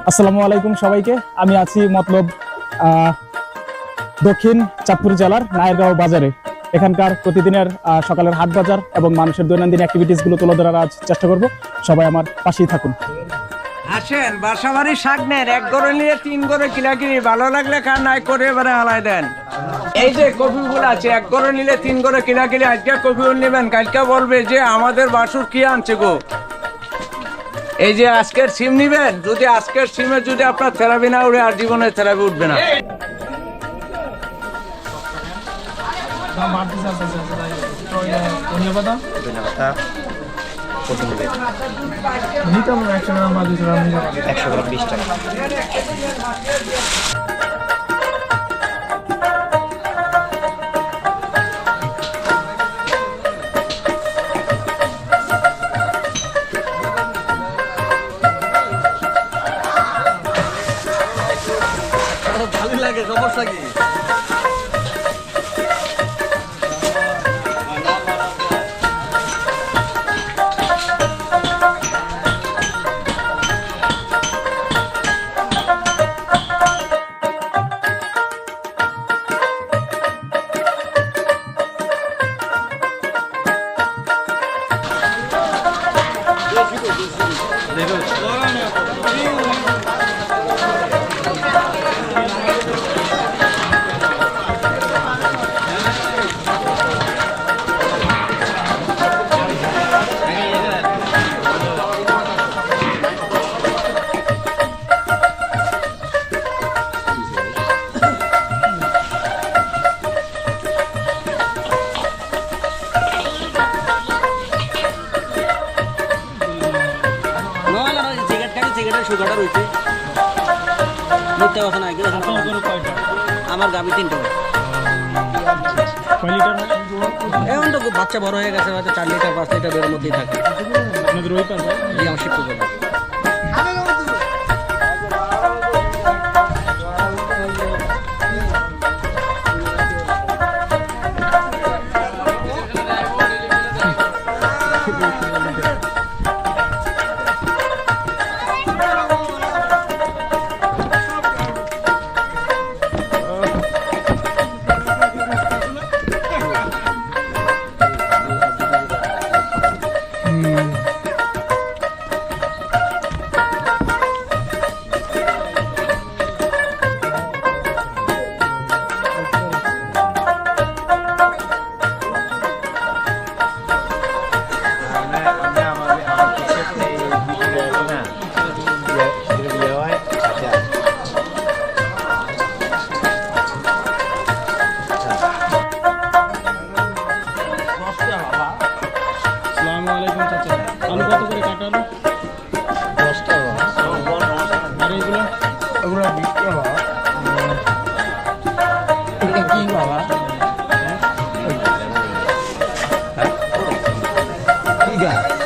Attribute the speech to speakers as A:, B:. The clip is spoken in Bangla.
A: আসসালামু আলাইকুম সবাইকে। আমি আছি মতলব দক্ষিণ চাঁদপুর জেলার নায়েরগাঁও বাজারে। এখানকার প্রতিদিনের সকালের হাট বাজার এবং মানুষের দৈনন্দিন অ্যাক্টিভিটিসগুলো তুলে ধরার আজ চেষ্টা করব। সবাই আমার পাশেই থাকুন।
B: আসেন, বাসাবাড়ি শাক নেন, এক গড়ে নিয়ে 3 গড়ে কিনাকিনি, ভালো লাগলে খান, নাই করে এবারে হালাই দেন। এই যে কপিগুলো আছে, এক গড়ে নিলে 3 গড়ে কিনাকিনি, আজকে কপিগুলো নেবেন, কালকে বলবে যে আমাদের বাসুর কি আনছে গো। এই যে আজকের সিম নিবেন, যদি আজকের সিমে যদি আপনার থেরাপি না উঠে, আর জীবনে থেরাপি উঠবে না। ভালো লাগে, সমস্যা কি? আমার গাবি 3টা। এখন তো বাচ্চা বড় হয়ে গেছে, হয়তো 4 লিটার 5 লিটার এর মধ্যেই থাকে।
A: আপনাদের ওই পার
B: আমার শিফট করবো।
C: Tiga.